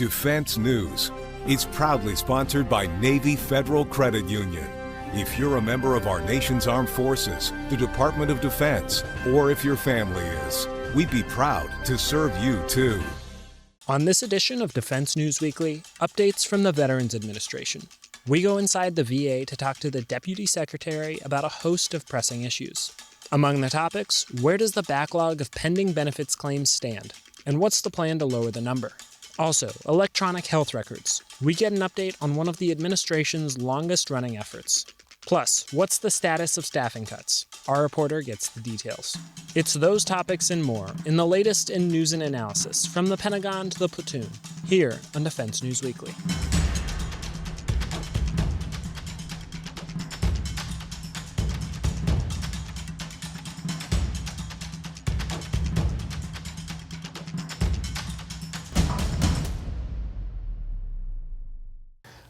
Defense News. It's proudly sponsored by Navy Federal Credit Union. If you're a member of our nation's armed forces, the Department of Defense, or if your family is, we'd be proud to serve you too. On this edition of Defense News Weekly, updates from the Veterans Administration. We go inside the VA to talk to the Deputy Secretary about a host of pressing issues. Among the topics, where does the backlog of pending benefits claims stand? And what's the plan to lower the number? Also, electronic health records. We get an update on one of the administration's longest-running efforts. Plus, what's the status of staffing cuts? Our reporter gets the details. It's those topics and more in the latest in news and analysis, from the Pentagon to the platoon, here on Defense News Weekly.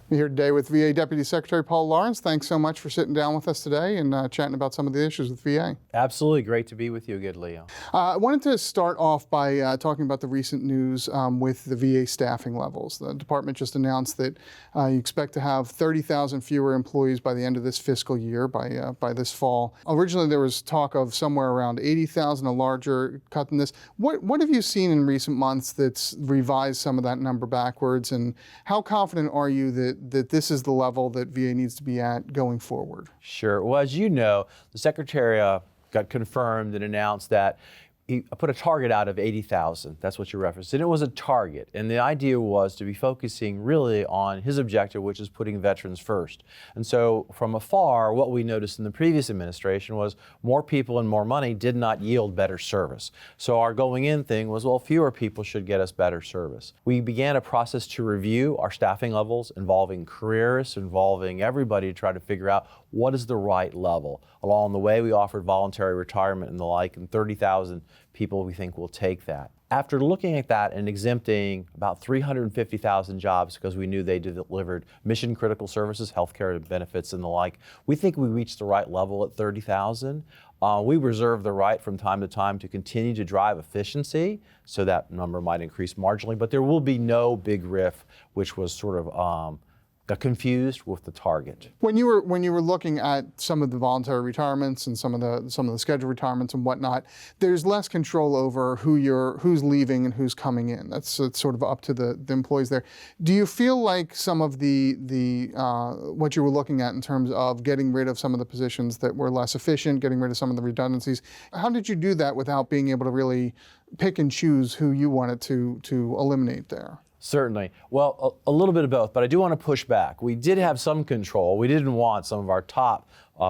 We're here today with VA Deputy Secretary Paul Lawrence. Thanks so much for sitting down with us today and chatting about some of the issues with VA. Absolutely. Great to be with you again, Leo. I wanted to start off by talking about the recent news with the VA staffing levels. The department just announced that you expect to have 30,000 fewer employees by the end of this fiscal year, by this fall. Originally, there was talk of somewhere around 80,000, a larger cut than this. What have you seen in recent months that's revised some of that number backwards, and how confident are you that this is the level that VA needs to be at going forward? Sure. Well, as you know, the Secretary got confirmed and announced that he put a target out of 80,000. That's what you referenced. And it was a target. And the idea was to be focusing really on his objective, which is putting veterans first. And so from afar, what we noticed in the previous administration was more people and more money did not yield better service. So our going in thing was, well, fewer people should get us better service. We began a process to review our staffing levels, involving careerists, involving everybody to try to figure out what is the right level. Along the way, we offered voluntary retirement and the like, and 30,000 people we think will take that. After looking at that and exempting about 350,000 jobs because we knew they delivered mission critical services, healthcare benefits and the like, we think we reached the right level at 30,000. We reserve the right from time to time to continue to drive efficiency, so that number might increase marginally, but there will be no big RIF, which was sort of got confused with the target. When you were looking at some of the voluntary retirements and some of the scheduled retirements and whatnot, there's less control over who's leaving and who's coming in. That's sort of up to the employees there. Do you feel like some of the what you were looking at in terms of getting rid of some of the positions that were less efficient, getting rid of some of the redundancies, how did you do that without being able to really pick and choose who you wanted to eliminate there? Certainly. Well, a little bit of both, but I do want to push back. We did have some control. We didn't want some of our top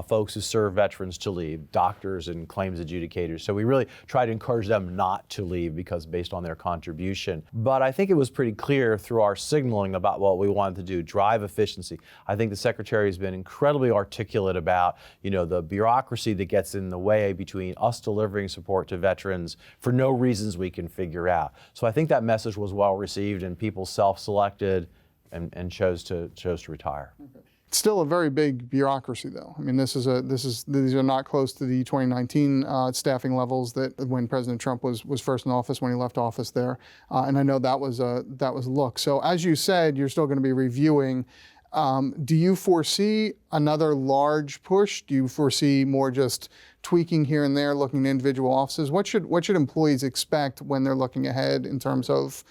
folks who serve veterans to leave, doctors and claims adjudicators. So we really tried to encourage them not to leave because based on their contribution. But I think it was pretty clear through our signaling about what we wanted to do, drive efficiency. I think the Secretary has been incredibly articulate about, the bureaucracy that gets in the way between us delivering support to veterans for no reasons we can figure out. So I think that message was well received and people self-selected and chose to retire. Okay. It's still a very big bureaucracy, though. I mean, these are not close to the 2019 staffing levels that when President Trump was first in office, when he left office there, and I know that was a look. So as you said, you're still going to be reviewing. Do you foresee another large push? Do you foresee more just tweaking here and there, looking at individual offices? What should employees expect when they're looking ahead in terms of,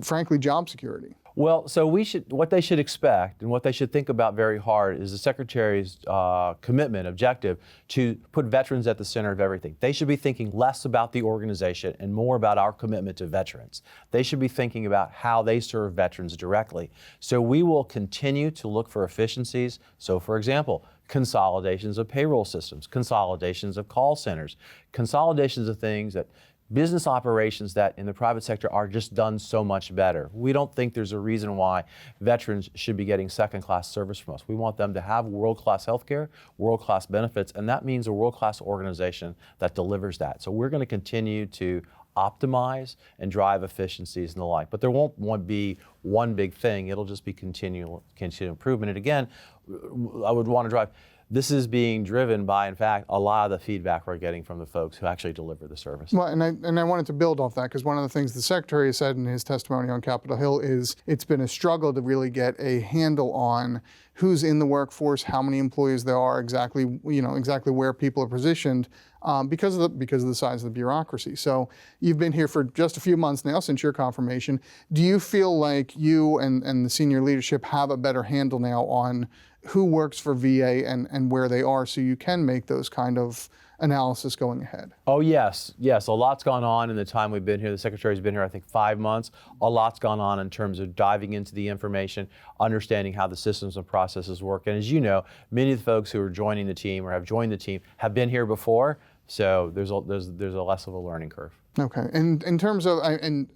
frankly, job security? Well, so what they should expect and what they should think about very hard is the Secretary's commitment, objective, to put veterans at the center of everything. They should be thinking less about the organization and more about our commitment to veterans. They should be thinking about how they serve veterans directly. So we will continue to look for efficiencies. So for example, consolidations of payroll systems, consolidations of call centers, consolidations of things that business operations that in the private sector are just done so much better. We don't think there's a reason why veterans should be getting second-class service from us. We want them to have world-class healthcare, world-class benefits, and that means a world-class organization that delivers that. So we're going to continue to optimize and drive efficiencies and the like. But there won't be one big thing. It'll just be continual improvement. And again, I would want to drive this is being driven by, in fact, a lot of the feedback we're getting from the folks who actually deliver the service. Well, and I wanted to build off that because one of the things the Secretary said in his testimony on Capitol Hill is it's been a struggle to really get a handle on who's in the workforce, how many employees there are, exactly where people are positioned because of the size of the bureaucracy. So you've been here for just a few months now since your confirmation. Do you feel like you and the senior leadership have a better handle now on who works for VA and where they are, so you can make those kind of analysis going ahead? Oh, yes. A lot's gone on in the time we've been here. The Secretary's been here, I think, 5 months. A lot's gone on in terms of diving into the information, understanding how the systems and processes work. And as you know, many of the folks who are joining the team or have joined the team have been here before, so there's a less of a learning curve. Okay. And in terms of, and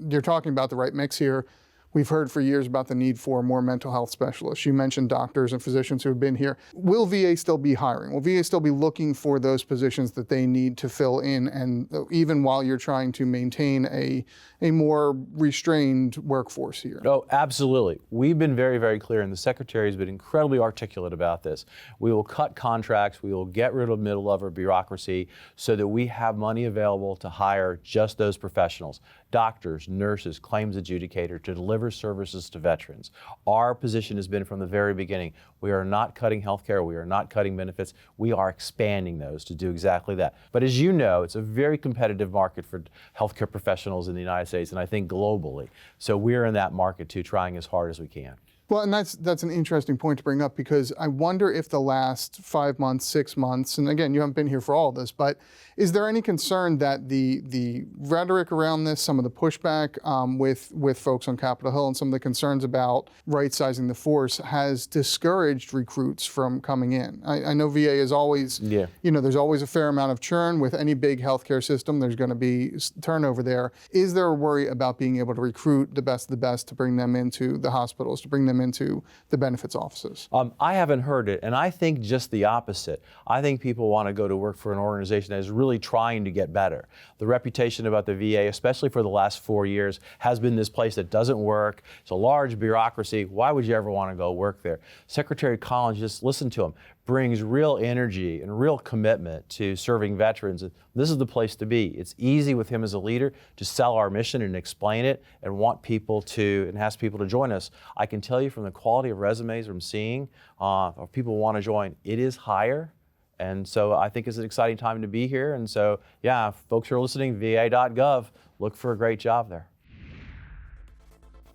you're talking about the right mix here, we've heard for years about the need for more mental health specialists. You mentioned doctors and physicians who have been here. Will VA still be hiring? Will VA still be looking for those positions that they need to fill in, and even while you're trying to maintain a more restrained workforce here? Oh, absolutely. We've been very, very clear, and the Secretary has been incredibly articulate about this. We will cut contracts, we will get rid of middle-level bureaucracy so that we have money available to hire just those professionals, doctors, nurses, claims adjudicator, to deliver services to veterans. Our position has been from the very beginning, we are not cutting healthcare, we are not cutting benefits, we are expanding those to do exactly that. But as you know, it's a very competitive market for healthcare professionals in the United States, and I think globally. So we're in that market too, trying as hard as we can. Well, and that's an interesting point to bring up, because I wonder if the last 5 months, 6 months, and again, you haven't been here for all of this, but is there any concern that the rhetoric around this, some of the pushback with folks on Capitol Hill and some of the concerns about right-sizing the force has discouraged recruits from coming in? I know VA is always, there's always a fair amount of churn with any big healthcare system. There's going to be turnover there. Is there a worry about being able to recruit the best of the best to bring them into the hospitals, to bring them into the benefits offices? I haven't heard it, and I think just the opposite. I think people want to go to work for an organization that is really trying to get better. The reputation about the VA, especially for the last 4 years, has been this place that doesn't work. It's a large bureaucracy. Why would you ever want to go work there? Secretary Collins, just listen to him, brings real energy and real commitment to serving veterans. This is the place to be. It's easy with him as a leader to sell our mission and explain it and want people to, and ask people to join us. I can tell you from the quality of resumes I'm seeing, of people who want to join, it is higher. And so I think it's an exciting time to be here. And so, yeah, folks who are listening, va.gov, look for a great job there.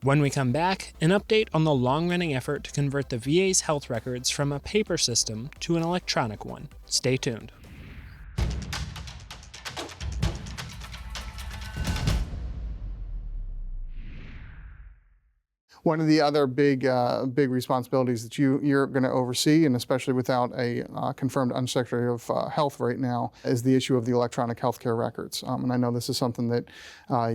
When we come back, an update on the long-running effort to convert the VA's health records from a paper system to an electronic one. Stay tuned. One of the other big responsibilities that you're going to oversee, and especially without a confirmed Undersecretary of Health right now, is the issue of the electronic healthcare records. And I know this is something that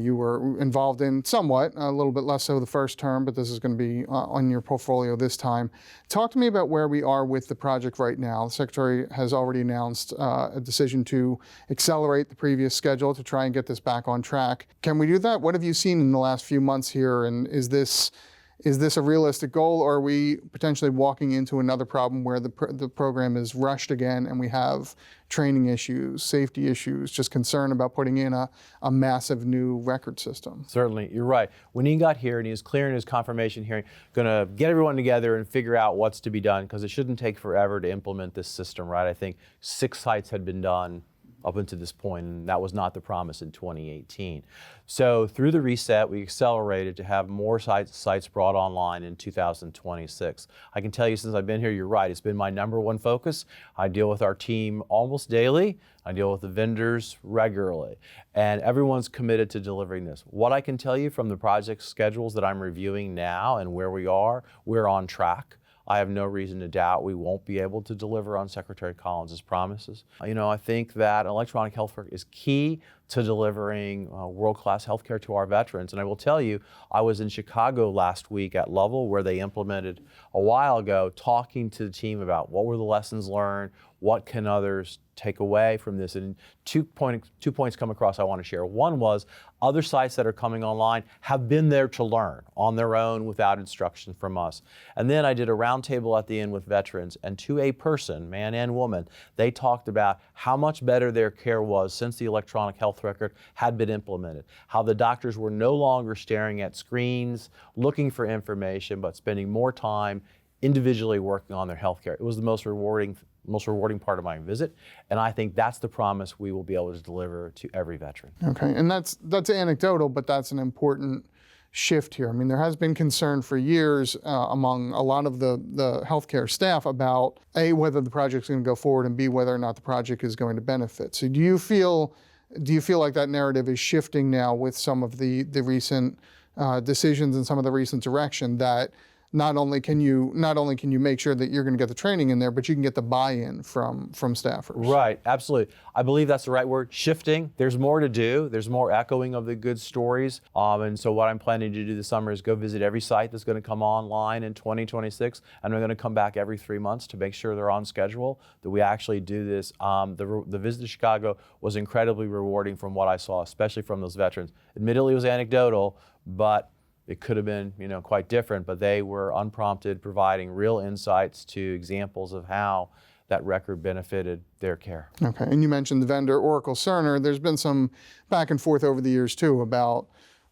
you were involved in somewhat, a little bit less so the first term, but this is going to be on your portfolio this time. Talk to me about where we are with the project right now. The Secretary has already announced a decision to accelerate the previous schedule to try and get this back on track. Can we do that? What have you seen in the last few months here, and is this a realistic goal, or are we potentially walking into another problem where the program is rushed again and we have training issues, safety issues, just concern about putting in a massive new record system? Certainly, you're right. When he got here and he was clear in his confirmation hearing, going to get everyone together and figure out what's to be done, because it shouldn't take forever to implement this system, right? I think 6 sites had been done up until this point, and that was not the promise in 2018. So through the reset, we accelerated to have more sites brought online in 2026. I can tell you, since I've been here, you're right, it's been my #1 focus. I deal with our team almost daily. I deal with the vendors regularly, and everyone's committed to delivering this. What I can tell you from the project schedules that I'm reviewing now and where we are, we're on track. I have no reason to doubt we won't be able to deliver on Secretary Collins' promises. I think that electronic health record is key to delivering world-class healthcare to our veterans. And I will tell you, I was in Chicago last week at Lovell, where they implemented a while ago, talking to the team about what were the lessons learned, what can others take away from this. And 2 points come across I want to share. One was other sites that are coming online have been there to learn on their own without instruction from us. And then I did a roundtable at the end with veterans, and to a person, man and woman, they talked about how much better their care was since the electronic health record had been implemented, how the doctors were no longer staring at screens, looking for information, but spending more time individually working on their health care. It was the most rewarding part of my visit, and I think that's the promise we will be able to deliver to every veteran. Okay, and that's anecdotal, but that's an important shift here. I mean, there has been concern for years among a lot of the healthcare staff about A, whether the project's going to go forward, and B, whether or not the project is going to benefit. So do you feel like that narrative is shifting now with some of the recent decisions and some of the recent direction, that not only can you make sure that you're going to get the training in there, but you can get the buy-in from staffers? Right, absolutely. I believe that's the right word, shifting. There's more to do. There's more echoing of the good stories. And so what I'm planning to do this summer is go visit every site that's going to come online in 2026. And I'm going to come back every 3 months to make sure they're on schedule, that we actually do this. The visit to Chicago was incredibly rewarding from what I saw, especially from those veterans. Admittedly, it was anecdotal, but it could have been, quite different, but they were unprompted, providing real insights to examples of how that record benefited their care. Okay, and you mentioned the vendor, Oracle Cerner. There's been some back and forth over the years too about,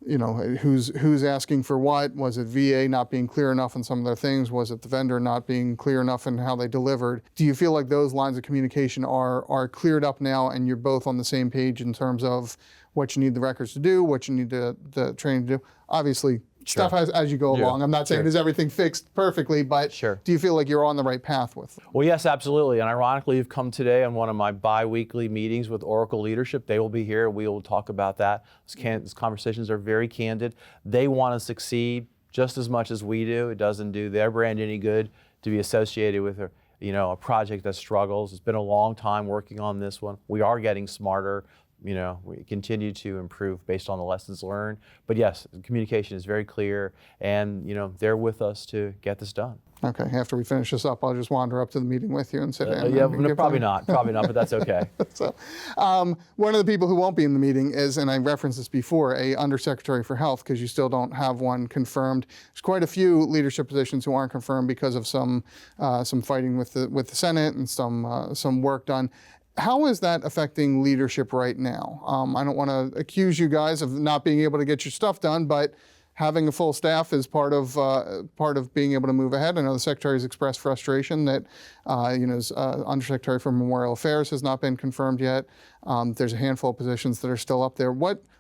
who's asking for what. Was it VA not being clear enough on some of their things? Was it the vendor not being clear enough in how they delivered? Do you feel like those lines of communication are cleared up now, and you're both on the same page in terms of what you need the records to do, what you need the training to do? Obviously, stuff has as you go along. I'm not saying is everything fixed perfectly, but do you feel like you're on the right path with them? Well, yes, absolutely. And ironically, you've come today on one of my bi-weekly meetings with Oracle leadership. They will be here. We will talk about that. These conversations are very candid. They want to succeed just as much as we do. It doesn't do their brand any good to be associated with a project that struggles. It's been a long time working on this one. We are getting smarter. We continue to improve based on the lessons learned. But yes, the communication is very clear, and they're with us to get this done. Okay, after we finish this up, I'll just wander up to the meeting with you and sit down. Probably not, but that's okay. So, one of the people who won't be in the meeting is, and I referenced this before, a Undersecretary for Health, because you still don't have one confirmed. There's quite a few leadership positions who aren't confirmed because of some fighting with the Senate and some work done. How is that affecting leadership right now? I don't want to accuse you guys of not being able to get your stuff done, but having a full staff is part of being able to move ahead. I know the Secretary has expressed frustration that his Undersecretary for Memorial Affairs has not been confirmed yet. There's a handful of positions that are still up there.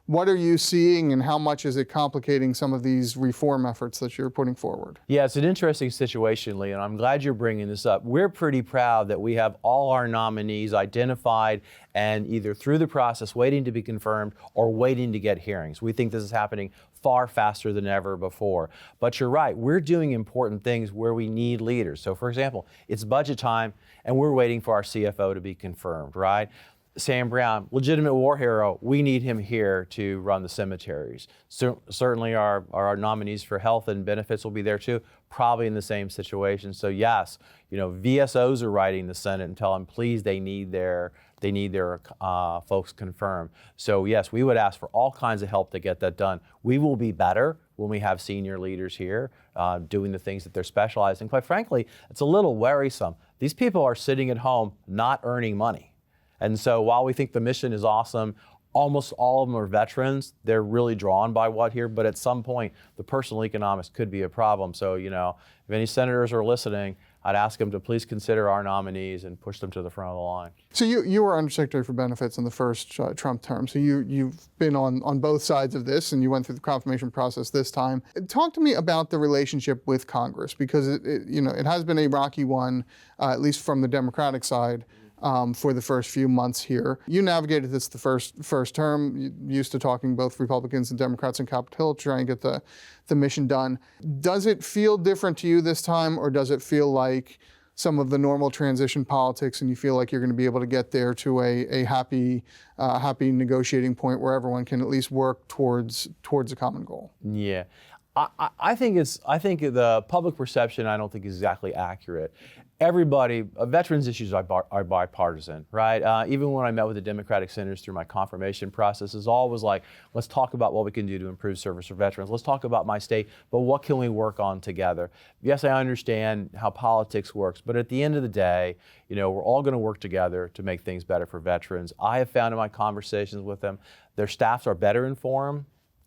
What are you seeing, and how much is it complicating some of these reform efforts that you're putting forward? Yeah, it's an interesting situation, Lee, and I'm glad you're bringing this up. We're pretty proud that we have all our nominees identified and either through the process waiting to be confirmed or waiting to get hearings. We think this is happening far faster than ever before. But you're right, we're doing important things where we need leaders. So for example, it's budget time and we're waiting for our CFO to be confirmed, right? Sam Brown, legitimate war hero, we need him here to run the cemeteries. So, certainly our nominees for health and benefits will be there too, probably in the same situation. So yes, VSOs are writing the Senate and telling them, please, they need their folks confirmed. So yes, we would ask for all kinds of help to get that done. We will be better when we have senior leaders here doing the things that they're specialized in. Quite frankly, it's a little worrisome. These people are sitting at home not earning money. And so while we think the mission is awesome, almost all of them are veterans. They're really drawn by what here, but at some point, the personal economics could be a problem. So, if any senators are listening, I'd ask them to please consider our nominees and push them to the front of the line. So you were Undersecretary for Benefits in the first Trump term. So you've been on both sides of this, and you went through the confirmation process this time. Talk to me about the relationship with Congress, because it has been a rocky one, at least from the Democratic side. For the first few months here. You navigated this the first term, used to talking both Republicans and Democrats on Capitol Hill to try and get the mission done. Does it feel different to you this time, or does it feel like some of the normal transition politics, and you feel like you're going to be able to get there to a happy negotiating point where everyone can at least work towards a common goal. Yeah. I think the public perception, I don't think, is exactly accurate. Everybody, veterans issues are bipartisan, right? Even when I met with the Democratic senators through my confirmation process, it's always like, let's talk about what we can do to improve service for veterans. Let's talk about my state, but what can we work on together? Yes, I understand how politics works, but at the end of the day, we're all going to work together to make things better for veterans. I have found in my conversations with them, their staffs are better informed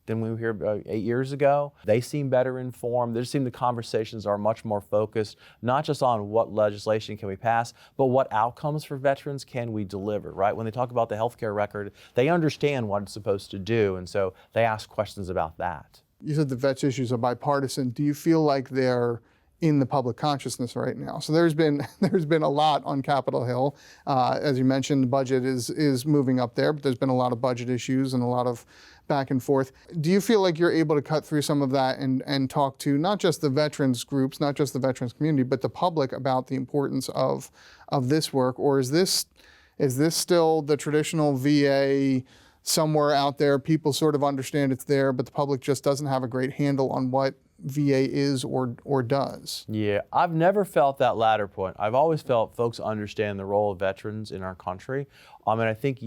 than we were here 8 years ago. They seem better informed. They seem the conversations are much more focused, not just on what legislation can we pass, but what outcomes for veterans can we deliver, right? When they talk about the healthcare record, they understand what it's supposed to do, and so they ask questions about that. You said the vets issues are bipartisan. Do you feel like they're in the public consciousness right now? So there's been a lot on Capitol Hill. As you mentioned, the budget is moving up there, but there's been a lot of budget issues and a lot of back and forth. Do you feel like you're able to cut through some of that and talk to not just the veterans groups, not just the veterans community, but the public about the importance of this work? Or is this still the traditional VA somewhere out there? People sort of understand it's there, but the public just doesn't have a great handle on what VA is or does. Yeah, I've never felt that latter point. I've always felt folks understand the role of veterans in our country. I think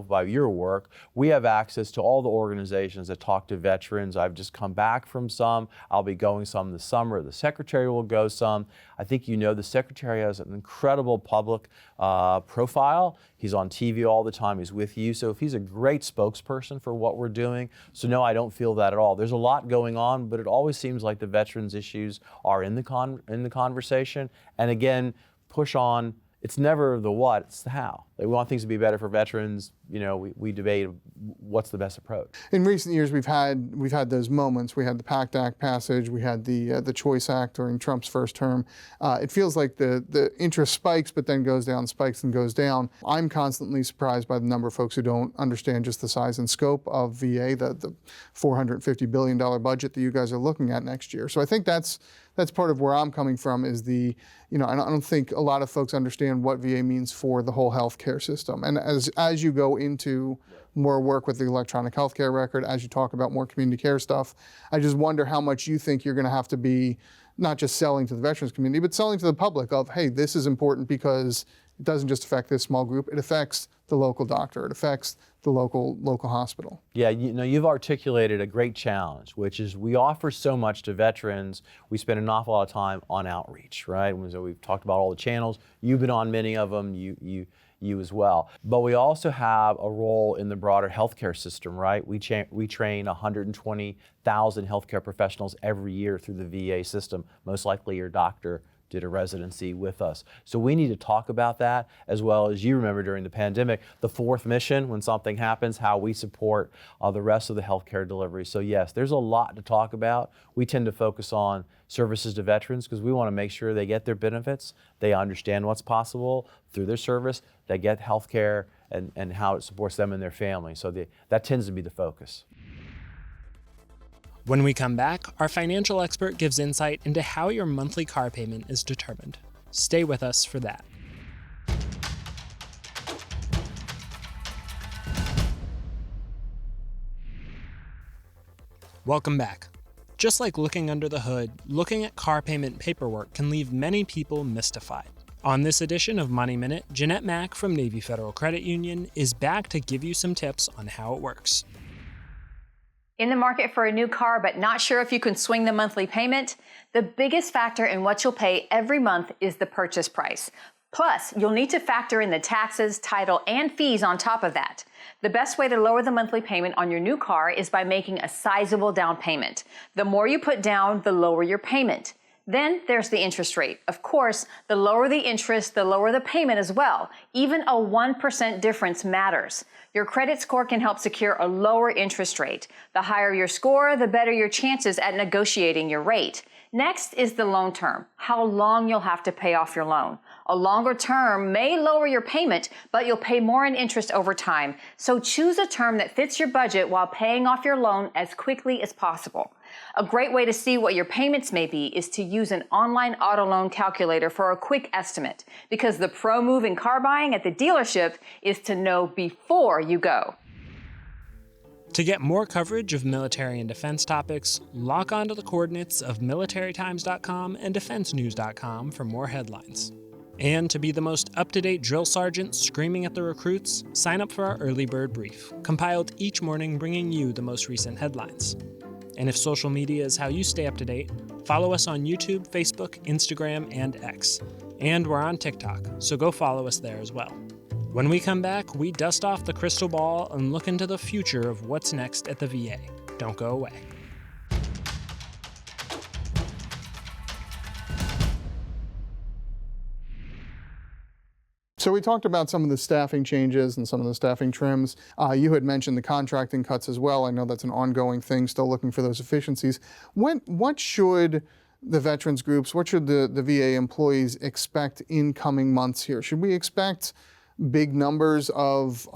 by your work, we have access to all the organizations that talk to veterans. I've just come back from some. I'll be going some this summer. The Secretary will go some. I think the Secretary has an incredible public profile. He's on TV all the time. He's with you. So if he's a great spokesperson for what we're doing. So no, I don't feel that at all. There's a lot going on, but it always seems like the veterans issues are in the conversation. And again, push on. It's never the what, it's the how. We want things to be better for veterans. We debate what's the best approach. In recent years, we've had those moments. We had the PACT Act passage. We had the Choice Act during Trump's first term. It feels like the interest spikes, but then goes down, spikes and goes down. I'm constantly surprised by the number of folks who don't understand just the size and scope of VA, the $450 billion budget that you guys are looking at next year. So I think that's part of where I'm coming from is I don't think a lot of folks understand what VA means for the whole healthcare system. And as you go into more work with the electronic healthcare record, as you talk about more community care stuff, I just wonder how much you think you're going to have to be not just selling to the veterans community, but selling to the public of, hey, this is important because it doesn't just affect this small group, it affects the local doctor, it affects the local hospital. Yeah, you've articulated a great challenge, which is we offer so much to veterans. We spend an awful lot of time on outreach, right? So we've talked about all the channels. You've been on many of them, you as well. But we also have a role in the broader healthcare system, right? We train 120,000 healthcare professionals every year through the VA system. Most likely your doctor did a residency with us. So we need to talk about that, as well as you remember during the pandemic, the fourth mission, when something happens, how we support the rest of the healthcare delivery. So yes, there's a lot to talk about. We tend to focus on services to veterans because we want to make sure they get their benefits, they understand what's possible through their service, they get healthcare and how it supports them and their family. So that tends to be the focus. When we come back, our financial expert gives insight into how your monthly car payment is determined. Stay with us for that. Welcome back. Just like looking under the hood, looking at car payment paperwork can leave many people mystified. On this edition of Money Minute, Jeanette Mack from Navy Federal Credit Union is back to give you some tips on how it works. In the market for a new car, but not sure if you can swing the monthly payment? The biggest factor in what you'll pay every month is the purchase price. Plus, you'll need to factor in the taxes, title, and fees on top of that. The best way to lower the monthly payment on your new car is by making a sizable down payment. The more you put down, the lower your payment. Then there's the interest rate. Of course, the lower the interest, the lower the payment as well. Even a 1% difference matters. Your credit score can help secure a lower interest rate. The higher your score, the better your chances at negotiating your rate. Next is the loan term. how long you'll have to pay off your loan. A longer term may lower your payment, but you'll pay more in interest over time. So choose a term that fits your budget while paying off your loan as quickly as possible. A great way to see what your payments may be is to use an online auto loan calculator for a quick estimate, because the pro move in car buying at the dealership is to know before you go. To get more coverage of military and defense topics, log on to the coordinates of militarytimes.com and defensenews.com for more headlines. And to be the most up-to-date drill sergeant screaming at the recruits, sign up for our early bird brief, compiled each morning bringing you the most recent headlines. And if social media is how you stay up to date, follow us on YouTube, Facebook, Instagram, and X. And we're on TikTok, so go follow us there as well. When we come back, we dust off the crystal ball and look into the future of what's next at the VA. Don't go away. So we talked about some of the staffing changes and some of the staffing trims. You had mentioned the contracting cuts as well. I know that's an ongoing thing, still looking for those efficiencies. What should the veterans groups, what should the VA employees expect in coming months here? Should we expect big numbers of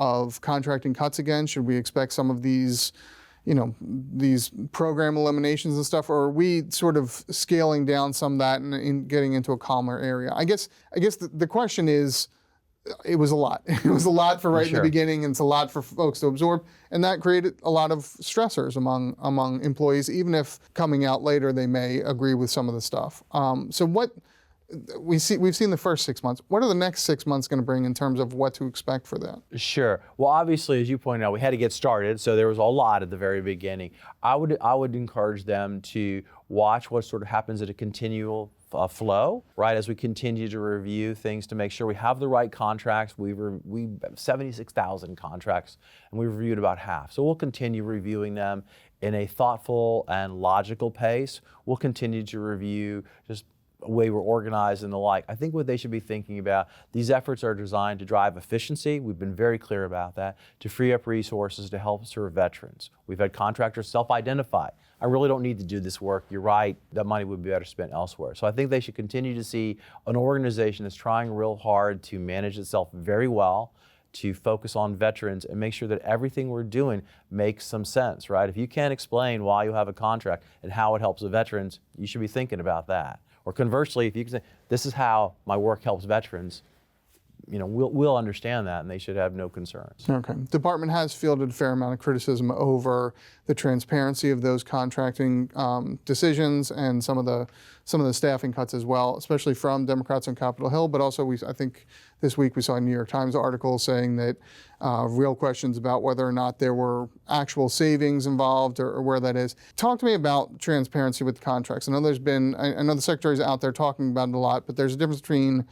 contracting cuts again? Should we expect some of these, these program eliminations and stuff, or are we sort of scaling down some of that and getting into a calmer area? I guess the question is, it was a lot. It was a lot for in the beginning, and it's a lot for folks to absorb, and that created a lot of stressors among employees, even if coming out later they may agree with some of the stuff. So what we've seen the first 6 months. What are the next 6 months going to bring in terms of what to expect for that? Sure. Well, obviously, as you pointed out, we had to get started, so there was a lot at the very beginning. I would encourage them to watch what sort of happens at a continual flow, right? As we continue to review things to make sure we have the right contracts. We have 76,000 contracts, and we've reviewed about half. So we'll continue reviewing them in a thoughtful and logical pace. We'll continue to review just way we're organized and the like. I think what they should be thinking about, these efforts are designed to drive efficiency. We've been very clear about that, to free up resources to help serve veterans. We've had contractors self-identify. I really don't need to do this work. You're right, that money would be better spent elsewhere. So I think they should continue to see an organization that's trying real hard to manage itself very well, to focus on veterans and make sure that everything we're doing makes some sense, right? If you can't explain why you have a contract and how it helps the veterans, you should be thinking about that. Or conversely, if you can say, this is how my work helps veterans, we'll understand that, and they should have no concerns. Okay. Department has fielded a fair amount of criticism over the transparency of those contracting decisions and some of the staffing cuts as well, especially from Democrats on Capitol Hill. But also, I think this week we saw a New York Times article saying that real questions about whether or not there were actual savings involved or where that is. Talk to me about transparency with contracts. I know I know the Secretary's out there talking about it a lot, but there's a difference between,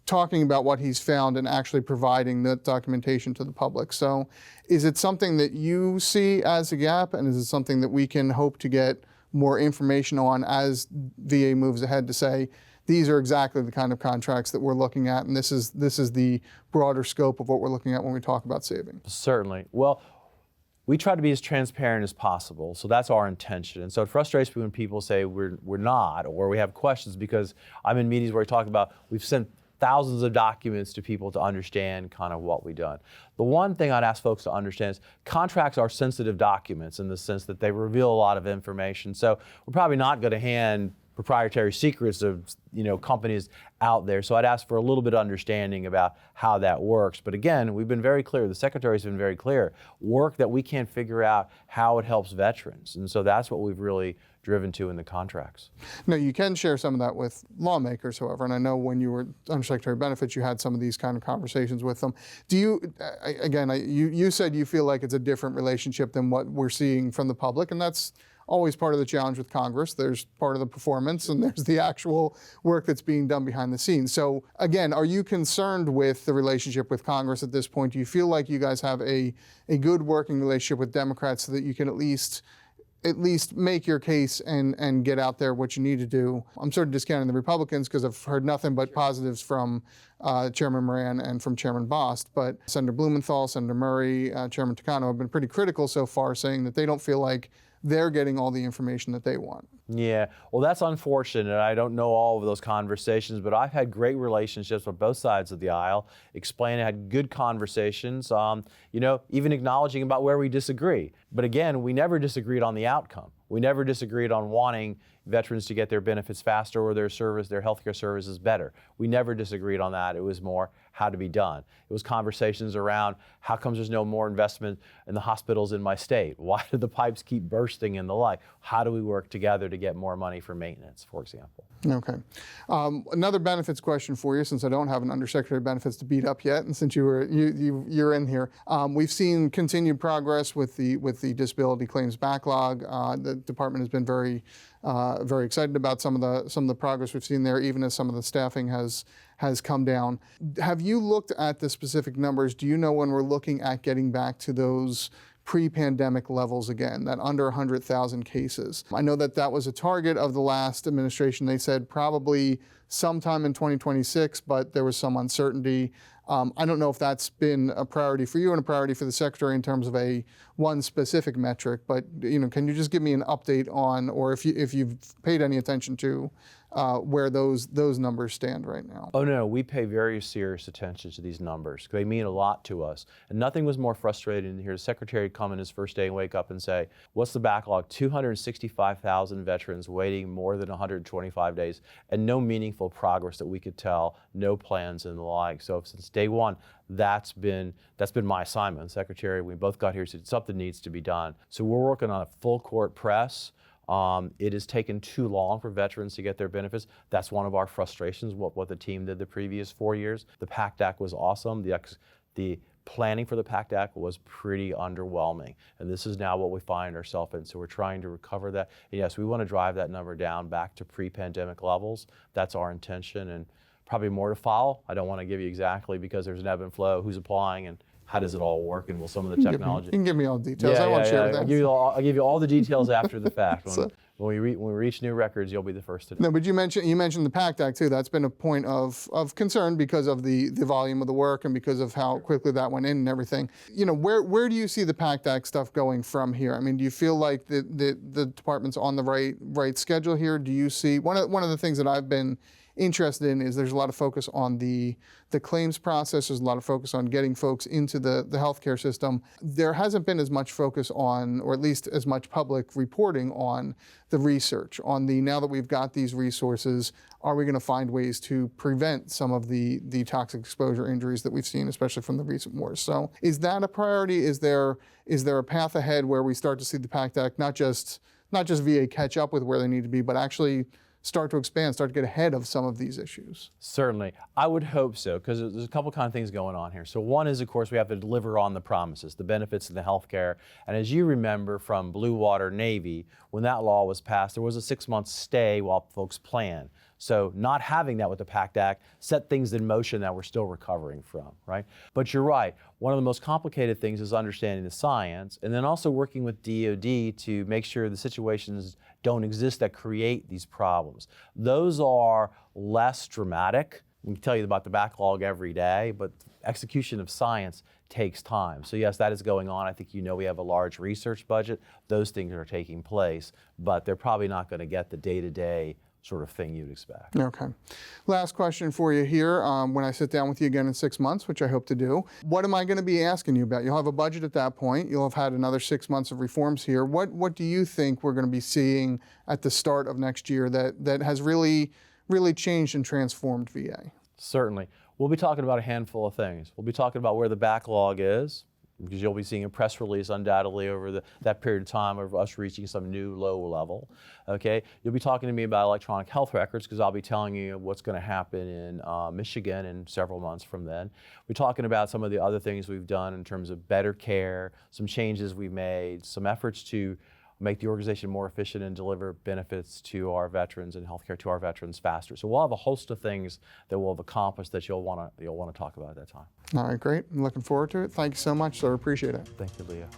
talking about what he's found and actually providing that documentation to the public. So is it something that you see as a gap, and is it something that we can hope to get more information on as VA moves ahead to say, these are exactly the kind of contracts that we're looking at, and this is the broader scope of what we're looking at when we talk about saving? Certainly. Well, we try to be as transparent as possible, so that's our intention. And so it frustrates me when people say we're not, or we have questions, because I'm in meetings where we talk about we've sent thousands of documents to people to understand kind of what we've done. The one thing I'd ask folks to understand is contracts are sensitive documents in the sense that they reveal a lot of information. So we're probably not going to hand proprietary secrets of companies out there. So I'd ask for a little bit of understanding about how that works. But again, we've been very clear, the Secretary's been very clear, work that we can't figure out how it helps veterans. And so that's what we've really driven to in the contracts. No, you can share some of that with lawmakers, however, and I know when you were Undersecretary of Benefits, you had some of these kind of conversations with them. Do you, you said you feel like it's a different relationship than what we're seeing from the public, and that's always part of the challenge with Congress. There's part of the performance, and there's the actual work that's being done behind the scenes. So again, are you concerned with the relationship with Congress at this point? Do you feel like you guys have a good working relationship with Democrats so that you can at least make your case and get out there what you need to do? I'm sort of discounting the Republicans because I've heard nothing but positives from Chairman Moran and from Chairman Bost, but Senator Blumenthal, Senator Murray, Chairman Takano have been pretty critical so far, saying that they don't feel like they're getting all the information that they want. Yeah, well, that's unfortunate. I don't know all of those conversations, but I've had great relationships with both sides of the aisle, explaining, had good conversations, even acknowledging about where we disagree. But again, we never disagreed on the outcome. We never disagreed on wanting veterans to get their benefits faster or their healthcare services better. We never disagreed on that. It was more how to be done. It was conversations around how comes there's no more investment in the hospitals in my state? Why do the pipes keep bursting and the like? How do we work together to get more money for maintenance, for example? Okay. Another benefits question for you, since I don't have an Undersecretary of Benefits to beat up yet, and since you're in here, we've seen continued progress with the disability claims backlog. The department has been very excited about some of the progress we've seen there, even as some of the staffing has come down. Have you looked at the specific numbers? Do you know when we're looking at getting back to those pre-pandemic levels again, that under 100,000 cases? I know that was a target of the last administration. They said probably sometime in 2026, but there was some uncertainty. I don't know if that's been a priority for you and a priority for the Secretary in terms of one specific metric, but can you just give me an update on, or if you've paid any attention to where those numbers stand right now? Oh no, we pay very serious attention to these numbers. They mean a lot to us. And nothing was more frustrating than hear the Secretary come in his first day and wake up and say, what's the backlog? 265,000 veterans waiting more than 125 days and no meaningful progress that we could tell, no plans and the like. So since day one, that's been my assignment. Secretary, we both got here, said something needs to be done. So we're working on a full court press. It has taken too long for veterans to get their benefits. That's one of our frustrations, what the team did the previous 4 years. The PACT Act was awesome. The planning for the PACT Act was pretty underwhelming. And this is now what we find ourselves in. So we're trying to recover that. And yes, we want to drive that number down back to pre-pandemic levels. That's our intention, and probably more to follow. I don't want to give you exactly because there's an ebb and flow, who's applying and how does it all work, and will some of the technology. You can give me all the details. I won't share that. I'll give you all the details after the fact. When we reach new records, you'll be the first to know. No, but you mentioned the PACT Act too. That's been a point of concern because of the volume of the work and because of how quickly that went in and everything. Where do you see the PACT Act stuff going from here? I mean, do you feel like the department's on the right schedule here? Do you see one of the things that I've been interested in is there's a lot of focus on the claims process. There's a lot of focus on getting folks into the healthcare system. There hasn't been as much focus on, or at least as much public reporting on the research, on now that we've got these resources, are we going to find ways to prevent some of the toxic exposure injuries that we've seen, especially from the recent wars? So is that a priority? Is there a path ahead where we start to see the PACT Act not just VA catch up with where they need to be, but actually start to expand, start to get ahead of some of these issues? Certainly. I would hope so, because there's a couple kind of things going on here. So one is, of course, we have to deliver on the promises, the benefits of the healthcare. And as you remember from Blue Water Navy, when that law was passed, there was a 6-month stay while folks plan. So not having that with the PACT Act set things in motion that we're still recovering from, right? But you're right. One of the most complicated things is understanding the science, and then also working with DoD to make sure the situations don't exist that create these problems. Those are less dramatic. We can tell you about the backlog every day, but execution of science takes time. So yes, that is going on. I think we have a large research budget. Those things are taking place, but they're probably not going to get the day-to-day sort of thing you'd expect. Okay. Last question for you here. When I sit down with you again in 6 months, which I hope to do, what am I going to be asking you about? You'll have a budget at that point. You'll have had another 6 months of reforms here. What do you think we're going to be seeing at the start of next year that has really changed and transformed VA? Certainly. We'll be talking about a handful of things. We'll be talking about where the backlog is, because you'll be seeing a press release undoubtedly over that period of time of us reaching some new low level. Okay, you'll be talking to me about electronic health records, because I'll be telling you what's going to happen in Michigan in several months from then. We're talking about some of the other things we've done in terms of better care, some changes we've made, some efforts to make the organization more efficient and deliver benefits to our veterans and healthcare to our veterans faster. So we'll have a host of things that we'll have accomplished that you'll want to talk about at that time. All right, great. I'm looking forward to it. Thank you so much, sir. Appreciate it. Thank you, Leo.